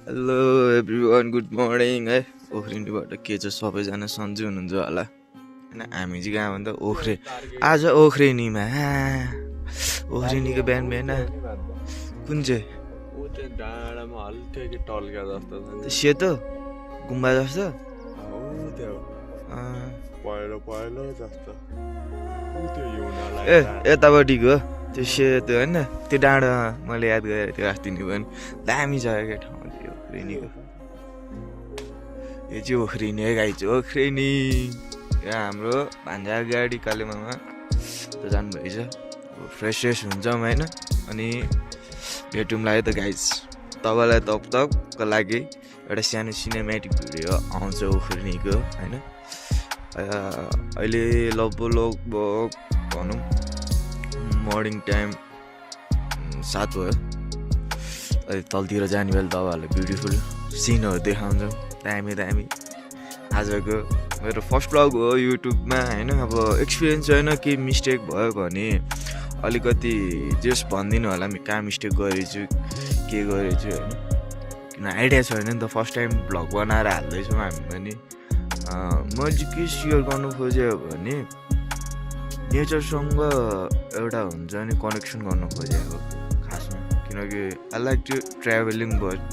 Hello everyone good morning है। ओखरिनीबाट के छ सबैजना सन्चै हुनुहुन्छ होला होइन। हामी चाहिँ कहाँ भन्दा ओख्रे आज ओख्रिनीमा ओख्रिनीको बिहान बिहान कुन चाहिँ सेतो गुम्बा जस्तो ए यतापट्टिको त्यो सेतो होइन त्यो डाँडा मैले याद गरेको थियो अस्ति नि पनि दामी छ क्या ठाउँ त्यो ओख्रिनीको। यो चाहिँ ओख्रिनी है गाई चाहिँ ओख्रिनी। यहाँ हाम्रो भान्जा गाडी कालेमामा त जानुभएछ फ्रेस फ्रेस हुन्छौँ होइन। अनि भेटौँला है त गाइज। तपाईँलाई तकको लागि एउटा सानो सिनेमेटिक भिडियो आउँछ ओख्रिनीको होइन। अहिले लगभग भनौँ मर्निङ टाइम 7 भयो। अहिले तलतिर जाने बेला तपाईँहरूलाई ब्युटिफुल सिनहरू देखाउँछौँ दामी दामी। आजको मेरो फर्स्ट भ्लग हो युट्युबमा होइन। अब एक्सपिरियन्स छैन केही मिस्टेक भयो भने अलिकति जस भनिदिनु होला कहाँ मिस्टेक गरेछु के गरेछु होइन। किन आइडिया छैन नि त फर्स्ट टाइम भ्लग बनाएर हाल्दैछौँ हामी पनि। मैले चाहिँ के सेयर गर्नु खोजेँ भने नेचरसँग एउटा हुन्छ नि कनेक्सन गर्नु खोजेँ अब खासमा। किनकि I like to travelling but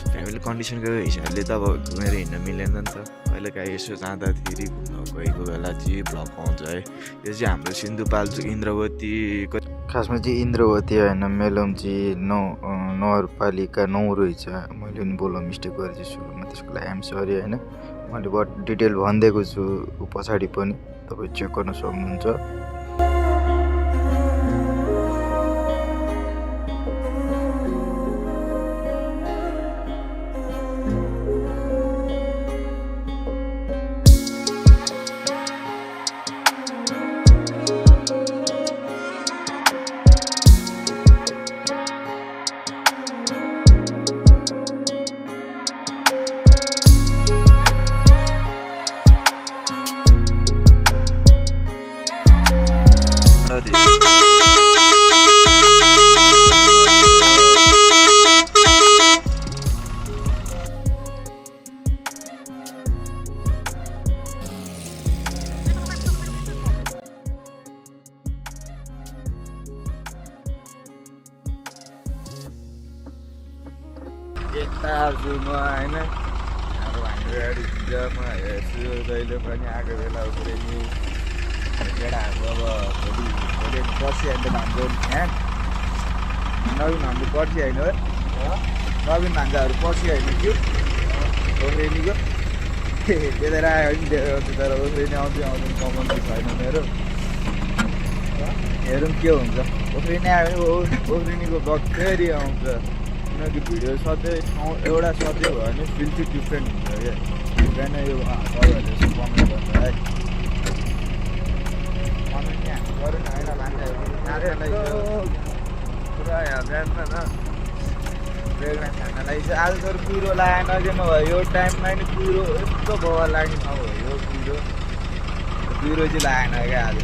family कन्डिसनको हिसाबले त अब घुमेर हिँड्न मिलेन नि त। कहिले काहीँ यसो जाँदाखेरि घुम्न गएको बेला चाहिँ भ्लग आउँछ है। यो चाहिँ हाम्रो सिन्धुपाल्चोक इन्द्रवतीको खासमा चाहिँ इन्द्रवती होइन मेलम्ची नगरपालिका 9 रहेछ। मैले पनि बोल्न मिस्टेक गरेछु सुरुमा त्यसको लागि आइएम सरी होइन। मैले बहुत डिटेल भनिदिएको छु पछाडि पनि तपाईँ चेक गर्न सक्नुहुन्छ। यता म होइन हाम्रो गाडी म हेर्छु जहिले पनि आएको बेला उफ्रिनी केटाहरू अब भोलि पर्सि होइन हाम्रो यहाँ नवीन हाम्रो पर्सि होइन हो नवीन भान्जाहरू पर्सि होइन कि उफ्रिनीको त्यतिर आयो भने तर उफ्रिनी आउँदै आउँदैन कमाउनु छैन मेरो। हेरौँ के हुन्छ। उफ्रिनी आयो भने उफ्रिनीको ब्लग फेरि आउँछ। किनकि भिडियो सधैँ एउटा सधैँ भयो भने फिल चाहिँ डिफ्रेन्ट हुन्छ क्या। बिहान यो तपाईँहरूले यसो कमेन्ट गर्नु है। कमेन्ट चाहिँ हामी गऱ्यो नि होइन भान्जाहरूलाई पुरा बिहानमा न प्रेग्नेन्ट खानालाई चाहिँ आज तर कुहिरो लागेन कि नभए यो टाइममा नि कुहिरो यस्तो बाबा लाग्ने नभयो यो कुहिरो चाहिँ लागेन क्या आज।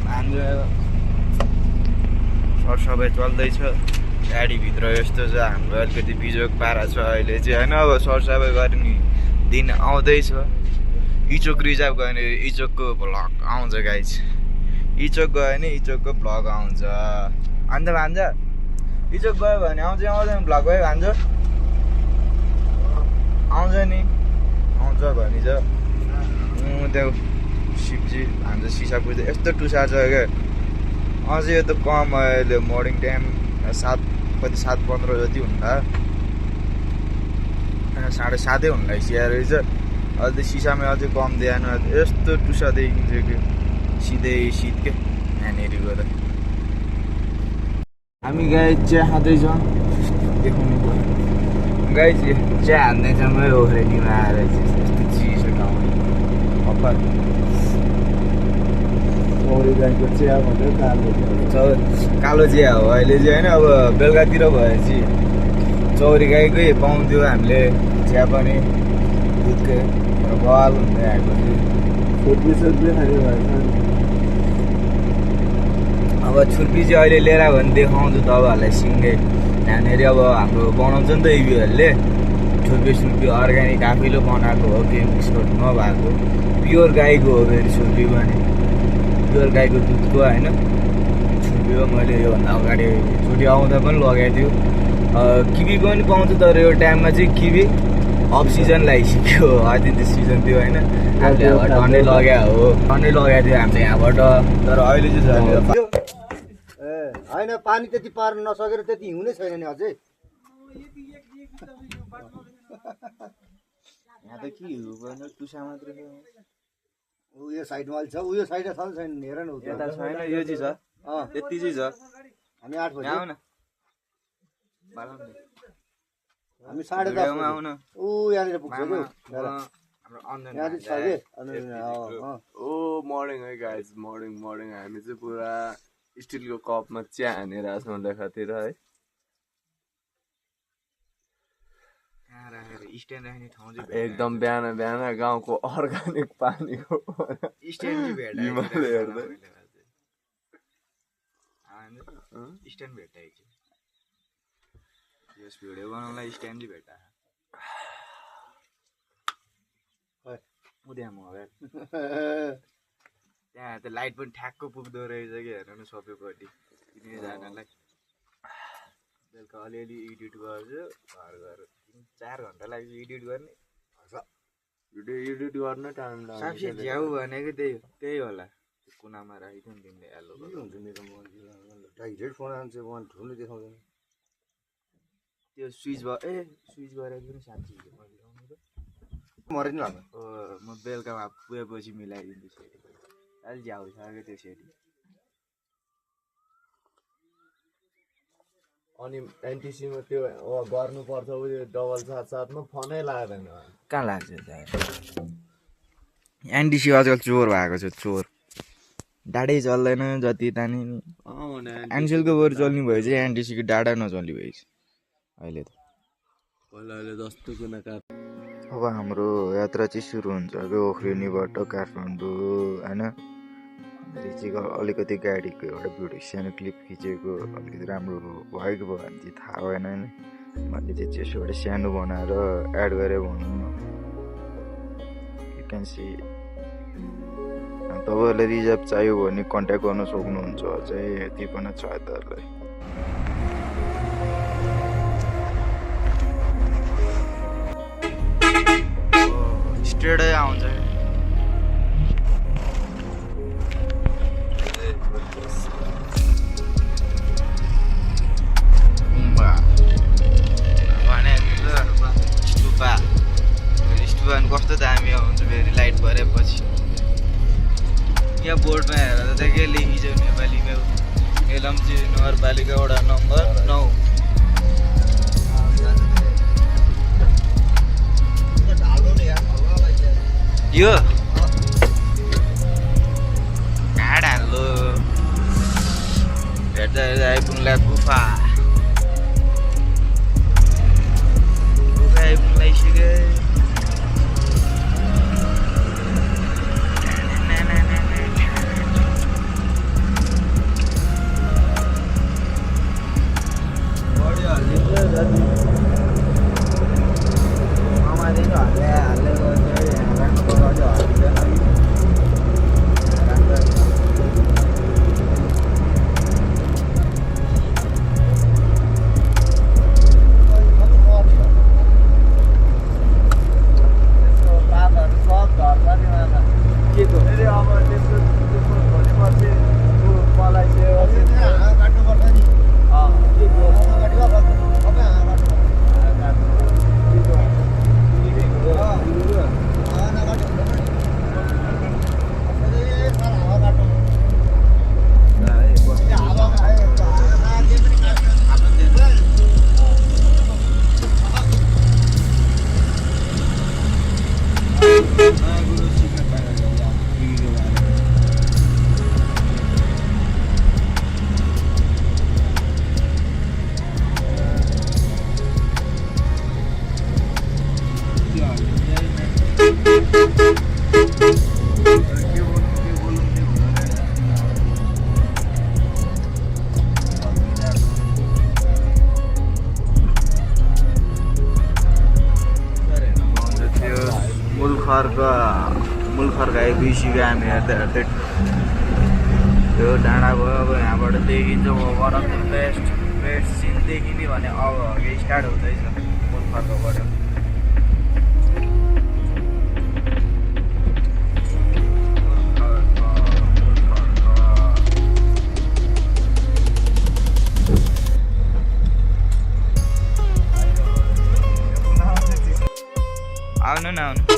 भान्जा सरसफाइ चल्दैछ गाडीभित्र। यस्तो छ हाम्रो अलिकति बिजोग पारा छ अहिले चाहिँ होइन। अब सरसफाइ गर्ने दिन आउँदैछ। इचोक रिजर्भ गयो भने इचोकको भ्लग आउँछ गाइज। इचोक गयो भने इचोकको भ्लग आउँछ। अन्त भान्जा इचोक गयो भने आउँदैन भ्लग भयो भान्जा आउँछ नि आउँछ भने चाहिँ त्यो शिवजी भान्जा सिसा पुज्दै यस्तो टुसा छ क्या। अझै यो त कम अहिले मर्निङ टाइम 7:15 जति हुन्ला 7:30 हुन लागिसकेको रहेछ। अहिले सिसामै अझै कम दिएन यस्तो टुसा देखिन्छ कि सिधै शीत के यहाँनिर गएर। हामी गाई चिया खाँदैछौँ देखाउनु पर्यो गाई चिया हान्दैछौँ है ओख्रिनीमा आएर चाहिँ यस्तो चिसो ठाउँ कपाल गाईको चिया भन्यो कालो चिया हो अहिले चाहिँ होइन। अब बेलुकातिर भएपछि चौरी गाईकै पाउँथ्यो हामीले चिया पनि दुधकै बवाल हुँदै आएको थियो। सोध्दै खाने भएछ अब छुर्पी चाहिँ अहिले लिएर आयो भने देखाउँछु तपाईँहरूलाई सिँगै यहाँनिर अब हाम्रो बनाउँछ नि त इभीहरूले छुर्पी सुर्पी अर्ग्यानिक आफैले बनाएको हो केही मिक्सबाट नभएको प्योर गाईको हो फेरि छुर्पी पनि प्योर गाईको दुधको होइन छुर्पी हो मैले योभन्दा अगाडि छुट्टी आउँदा पनि लगाएको थियो किवीको पनि पाउँछ तर यो टाइममा चाहिँ किवी अफ सिजन लगाइसक्यो अहिले त्यो सिजन थियो होइन हामीले अब टन्नै लगाएको हो टन्नै लगाएको थियो हामीले यहाँबाट तर अहिले चाहिँ होइन पानी त्यति पार्न नसकेर त्यति हिउँनै छैन नि अझै यहाँ त के हो भने टुसा मात्र उयो साइडमा अहिले छ उयो साइडमा छ नि छैन हेर न यता छैन यो चाहिँ छ यति चाहिँ छ हामी 8 बजे आउन हामी 10:30 आउन ऊ यहाँनिर पुग्छ हाम्रो यहाँ छ के ओ मर्निङ है गाइज मर्निङ हामी चाहिँ पुरा स्टिलको कपमा चिया हानेर आछौँ लेखातिर है स्ट्यान्ड राख्ने ठाउँ चाहिँ एकदम बिहान गाउँको अर्ग्यानिक पानीको स्ट्यान्ड चाहिँ भेटायो हिमालय हेर्दै स्ट्यान्ड भेटाएको यस भिडियो बनाउनलाई स्ट्यान्ड चाहिँ भेटायो उद्या मोबाइल त्यहाँ त लाइट पनि ठ्याक्क पुग्दो रहेछ कि हेर्नु न सबैपट्टि तिनैजनालाई बेलुका अलिअलि एडिट गर्छु घर 4 घन्टा लाग्छ एडिट गर्ने भिडियो एडिट गर्न टाइम लाग्छ साँच्चै झ्याउ भनेको त्यही होला कुनामा राखिदियो नि तिमीले एलो हुन्छ मेरो डाइरेक्ट फोन आन्छ वान ठुलो देखाउँदैन त्यो स्विच गरेको पनि साँच्ची मरे नि होला म बेलुकामा पुगेपछि मिलाइदिन्छु सेटी अलि झ्याउ छ क्या त्यो सेटी अनि एनटिसीमा त्यो गर्नुपर्छ उयो डबल साथमा फोनै लाग्दैन कहाँ लाग्छ एनटिसी आजकल चोर भएको छ चोर डाडै चल्दैन जति तानी एनसेलको बरु चल्ने भयो चाहिँ एनटिसीको डाडा नचल्ने भएछ अहिले त अहिले जस्तो कुना अब हाम्रो यात्रा चाहिँ सुरु हुन्छ कि ओखरिनीबाट काठमाडौँ होइन रिचीको अलिकति गाडीको एउटा भिडियो सानो क्लिप खिचेको अलिकति राम्रो भएको भयो भने चाहिँ थाहा भएन होइन मैले चाहिँ त्यसो एउटा सानो बनाएर एड गरेँ भनौँ न यु क्यान सी तपाईँहरूलाई रिजर्भ चाहियो भने कन्ट्याक्ट गर्न सक्नुहुन्छ अझै यति पनि छ यताहरूलाई स्ट्रेटै आउँछ स्टुपा कस्तो दामी आउँछ फेरि लाइट भरेपछि यहाँ बोर्डमा हेरेर त के लेखिन्छ नेपालीमा एलम्ची नगरपालिका वडा नम्बर 9 यो घाड हाल्लो हेर्दा आइपुग्ला गुफा आइपुग्लाइसक्यो मुलखर्क आयो बिर्सियो हामी हेर्दै हेर्दै त्यो डाँडा भयो अब यहाँबाट देखिन्छ one of the best scene देखिने भने अब अघि स्टार्ट हुँदैछ मुलखर्कबाट आउनु न आउनु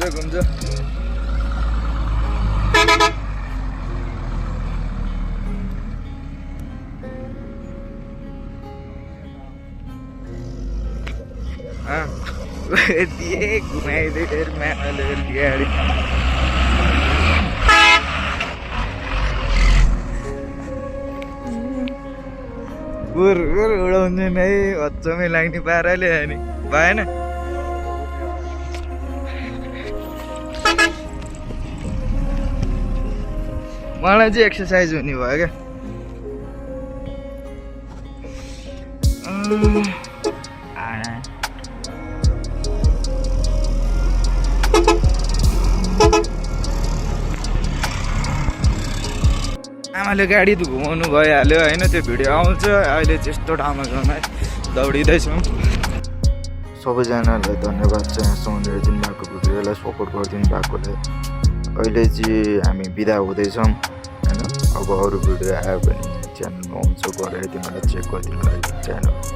घुम्छ दिए घुमाइदिए फेरि म्यामले गाडी गुर उडाउने नै हच्चमै लाग्ने पाराले अनि भएन मलाई चाहिँ एक्सर्साइज हुने भयो क्या आमाले गाडी त घुमाउनु भइहाल्यो होइन त्यो भिडियो आउँछ अहिले चाहिँ यस्तो ठाउँमा दौडिँदैछौँ सबैजनालाई धन्यवाद छ यहाँसम्म हेरिदिनु भएको भिडियोलाई सपोर्ट गरिदिनु भएकोले अहिले चाहिँ हामी बिदा हुँदैछौँ होइन अब अरू भिडियो आयो भने च्यानलमा हुन्छ गएर तिमीलाई चेक गरिदिनु लागि च्यानल